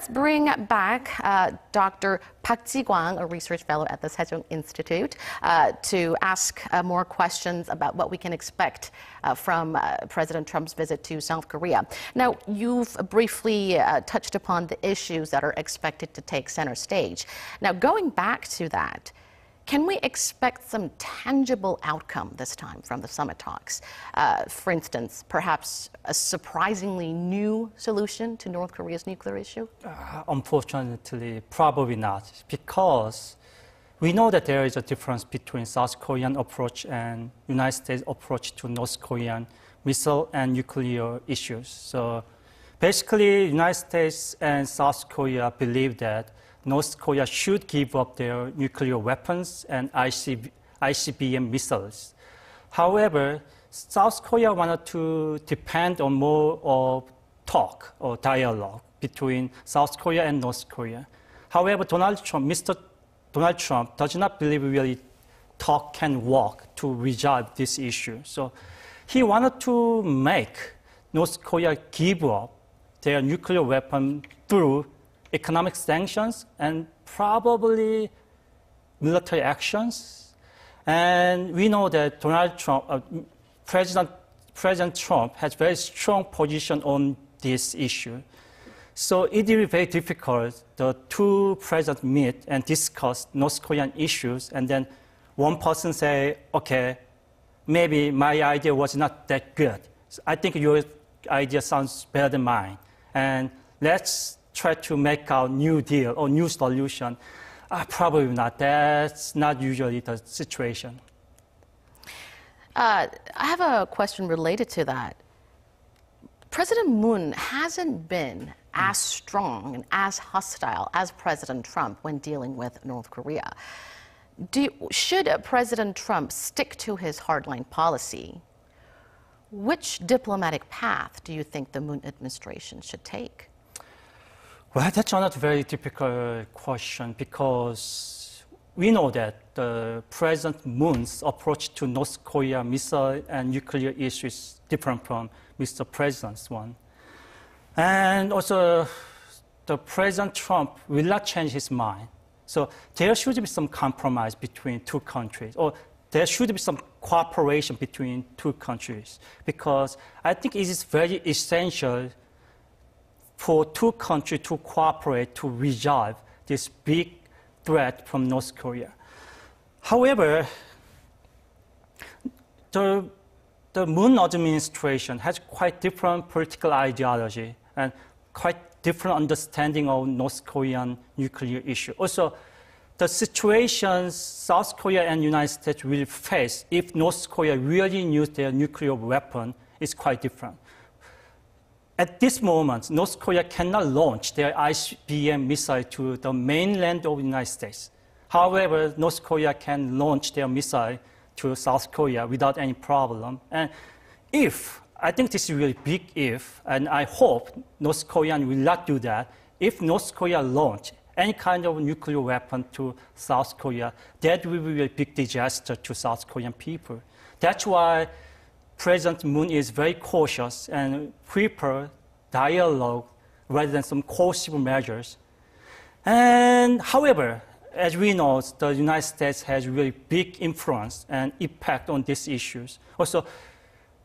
Bring back Dr. Park Ji-kwang, a research fellow at the Sejong Institute, to ask more questions about what we can expect from President Trump's visit to South Korea. Now, you've briefly touched upon the issues that are expected to take center stage. Now, going back to that, can we expect some tangible outcome this time from the summit talks? For instance, perhaps a surprisingly new solution to North Korea's nuclear issue? Unfortunately, probably not, because we know that there is a difference between South Korean approach and United States approach to North Korean missile and nuclear issues. So basically, United States and South Korea believe that North Korea should give up their nuclear weapons and ICBM missiles. However, South Korea wanted to depend on more of talk or dialogue between South Korea and North Korea. However, Mr. Donald Trump does not believe really talk can work to resolve this issue. So he wanted to make North Korea give up their nuclear weapon through economic sanctions and probably military actions. And we know that President Trump has very strong position on this issue. So it will be very difficult. The two presidents meet and discuss North Korean issues, and then one person say, okay, maybe my idea was not that good. So I think your idea sounds better than mine. And let's try to make a new deal or new solution. Probably not. That's not usually the situation. I have a question related to that. President Moon hasn't been as strong and as hostile as President Trump when dealing with North Korea. Should President Trump stick to his hardline policy, which diplomatic path do you think the Moon administration should take? Well, that's another very difficult question, because we know that President Moon's approach to North Korea missile and nuclear issues is different from Mr. President's one. And also, the President Trump will not change his mind. So there should be some compromise between two countries, or there should be some cooperation between two countries, because I think it is very essential for two countries to cooperate to resolve this big threat from North Korea. However, the Moon administration has quite different political ideology and quite different understanding of North Korean nuclear issue. Also, the situations South Korea and United States will face if North Korea really use their nuclear weapon is quite different. At this moment, North Korea cannot launch their ICBM missile to the mainland of the United States. However, North Korea can launch their missile to South Korea without any problem. And I think this is a really big if, and I hope North Korea will not do that. If North Korea launch any kind of nuclear weapon to South Korea, that will be a big disaster to South Korean people. That's why President Moon is very cautious and prefer dialogue rather than some coercive measures. And however, as we know, the United States has really big influence and impact on these issues. Also,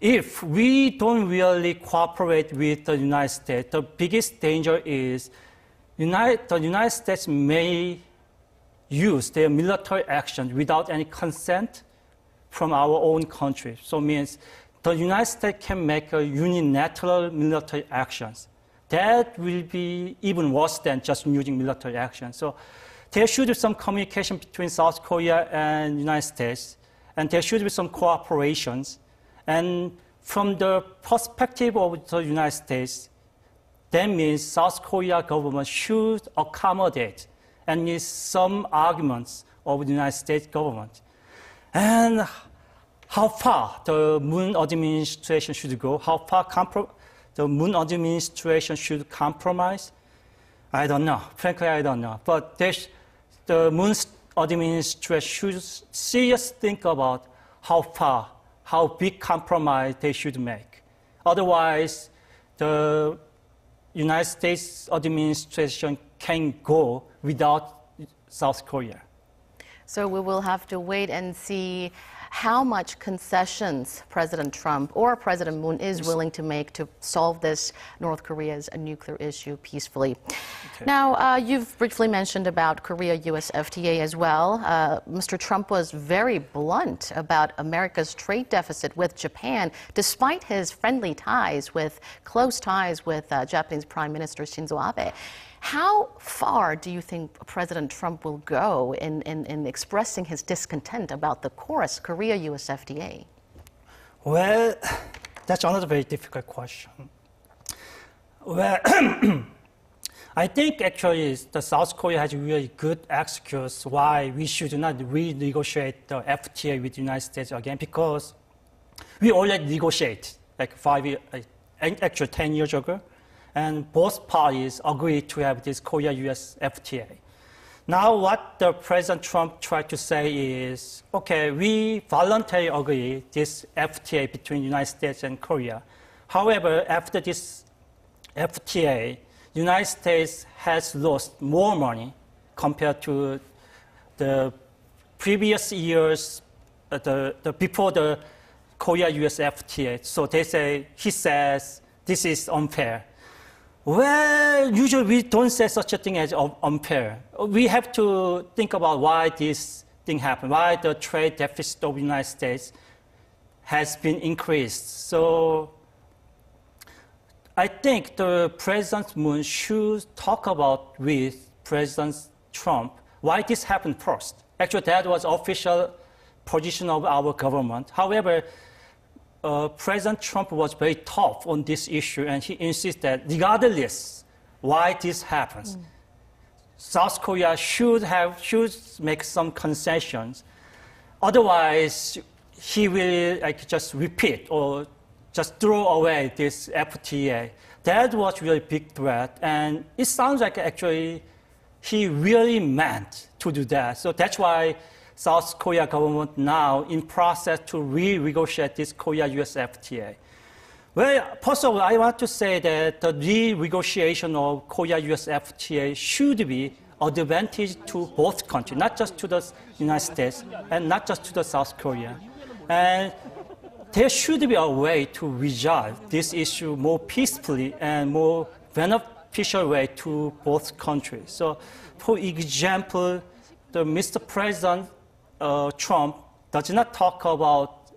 if we don't really cooperate with the United States, the biggest danger is the United States may use their military action without any consent from our own country. So it means the United States can make a unilateral military actions. That will be even worse than just using military action. So there should be some communication between South Korea and the United States, and there should be some cooperations. And from the perspective of the United States, that means South Korea government should accommodate and meet some arguments of the United States government. And how far the Moon administration should go, how far the Moon administration should compromise, I don't know. Frankly, I don't know. But the Moon administration should seriously think about how big compromise they should make. Otherwise, the United States administration can go without South Korea. So we will have to wait and see how much concessions President Trump or President Moon is willing to make to solve this North Korea's nuclear issue peacefully. Okay. Now, you've briefly mentioned about Korea-U.S. FTA as well. Mr. Trump was very blunt about America's trade deficit with Japan, despite his friendly ties with, close ties with Japanese Prime Minister Shinzo Abe. How far do you think President Trump will go in expressing his discontent about the KORUS, Korea-U.S. FTA? Well, that's another very difficult question. Well, I think actually the South Korea has really good excuse why we should not renegotiate the FTA with the United States again, because we already negotiated like 10 years ago. And both parties agreed to have this Korea-U.S. FTA. Now what the President Trump tried to say is, okay, we voluntarily agree this FTA between the United States and Korea. However, after this FTA, the United States has lost more money compared to the previous years, before the Korea-U.S. FTA. So he says, this is unfair. Well, usually we don't say such a thing as unfair. We have to think about why this thing happened, why the trade deficit of the United States has been increased. So I think the President Moon should talk about with President Trump why this happened first. Actually, that was official position of our government. However, President Trump was very tough on this issue, and he insists that regardless why this happens, South Korea should make some concessions. Otherwise, he will just repeat or just throw away this FTA. That was really big threat, and it sounds like actually he really meant to do that. So that's why South Korea government now in process to renegotiate this Korea-U.S. FTA. Well, first of all, I want to say that the renegotiation of Korea-U.S. FTA should be advantage to both countries, not just to the United States and not just to the South Korea. And there should be a way to resolve this issue more peacefully and more beneficial way to both countries. So, for example, the Mr. President Trump does not talk about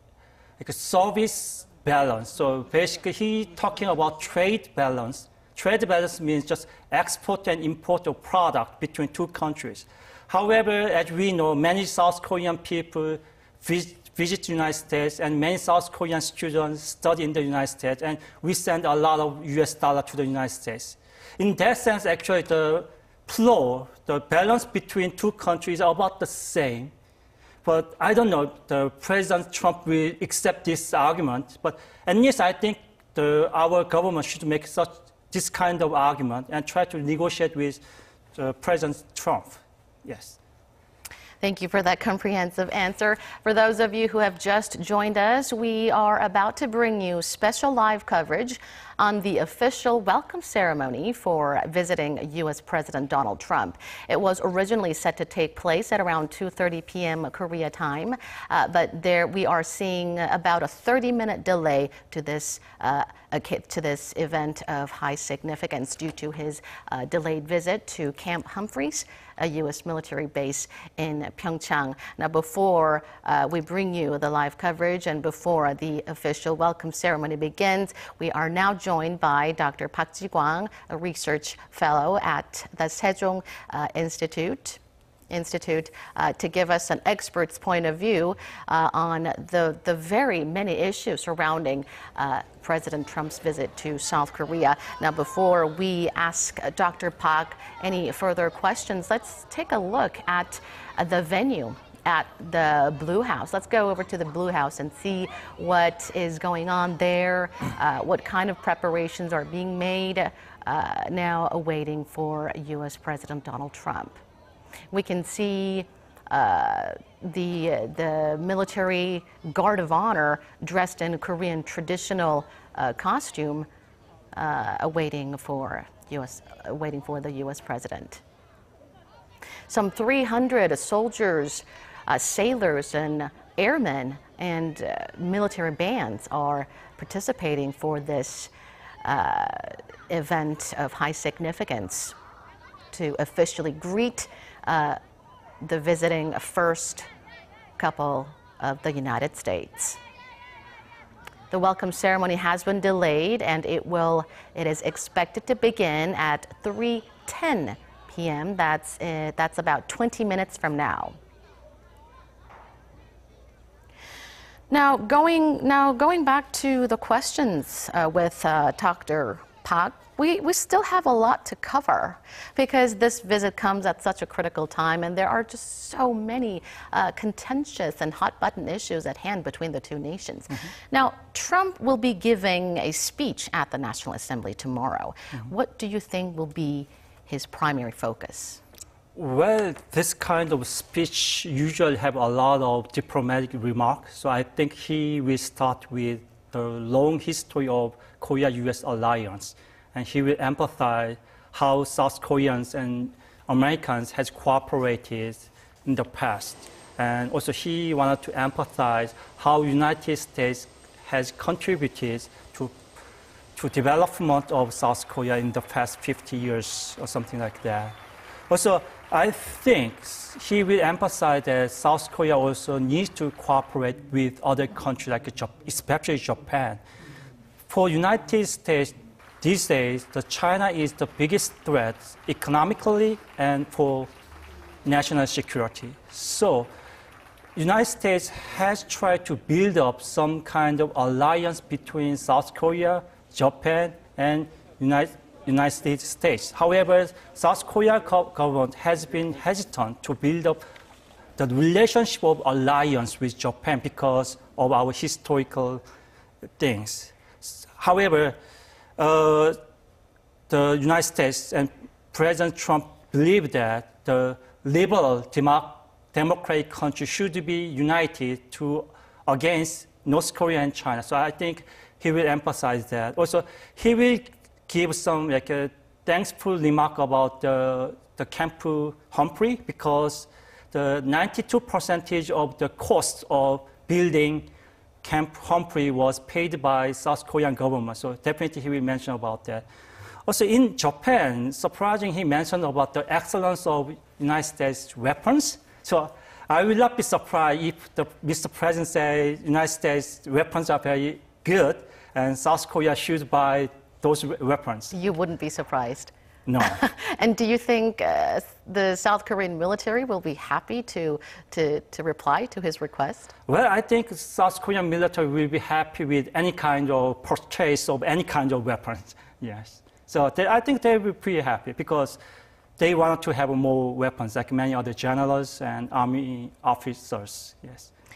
service balance. So basically, he's talking about trade balance. Trade balance means just export and import of product between two countries. However, as we know, many South Korean people visit the United States, and many South Korean students study in the United States, and we send a lot of US dollar to the United States. In that sense, actually, the flow, the balance between two countries are about the same. But I don't know, the President Trump will accept this argument. But at least I think our government should make this kind of argument and try to negotiate with President Trump. Yes. Thank you for that comprehensive answer. For those of you who have just joined us, we are about to bring you special live coverage on the official welcome ceremony for visiting U.S. President Donald Trump. It was originally set to take place at around 2:30 p.m. Korea time, but we are seeing about a 30-minute delay to this event of high significance due to his delayed visit to Camp Humphreys, a U.S. military base in Pyeongchang. Now, before we bring you the live coverage and before the official welcome ceremony begins, we are now joined by Dr. Park Ji-kwang, a research fellow at the Sejong Institute, to give us an expert's point of view on the very many issues surrounding President Trump's visit to South Korea. Now, before we ask Dr. Park any further questions, let's take a look at the venue at the Blue House. Let's go over to the Blue House and see what is going on there, what kind of preparations are being made, now awaiting for U.S. President Donald Trump. We can see the military guard of honor dressed in Korean traditional costume waiting for the U.S. president. Some 300 soldiers, sailors, and airmen and military bands are participating for this event of high significance to officially greet the visiting first couple of the United States. The welcome ceremony has been delayed, and it is expected to begin at 3:10 p.m. That's about 20 minutes from now. Now going back to the questions with Dr. Park, we still have a lot to cover because this visit comes at such a critical time, and there are just so many contentious and hot-button issues at hand between the two nations. Now, Trump will be giving a speech at the National Assembly tomorrow. What do you think will be his primary focus? Well, this kind of speech usually have a lot of diplomatic remarks, so I think he will start with the long history of Korea-U.S. alliance, and he will emphasize how South Koreans and Americans has cooperated in the past. And also he wanted to emphasize how United States has contributed to development of South Korea in the past 50 years or something like that. Also, I think he will emphasize that South Korea also needs to cooperate with other countries, like especially Japan. For United States these days, China is the biggest threat economically and for national security. So, United States has tried to build up some kind of alliance between South Korea, Japan, and United States. However, South Korea government has been hesitant to build up the relationship of alliance with Japan because of our historical things. However, the United States and President Trump believe that the liberal democratic country should be united against North Korea and China. So I think he will emphasize that. Also, he will give some thankful remark about the Camp Humphrey, because the 92% of the cost of building Camp Humphrey was paid by South Korean government. So definitely he will mention about that. Also in Japan, surprisingly, he mentioned about the excellence of United States weapons. So I will not be surprised if Mr. President says United States weapons are very good and South Korea should buy those weapons. You wouldn't be surprised? No. And do you think the South Korean military will be happy to reply to his request? Well, I think South Korean military will be happy with any kind of purchase of any kind of weapons. Yes. So I think they will be pretty happy because they want to have more weapons, like many other generals and army officers. Yes.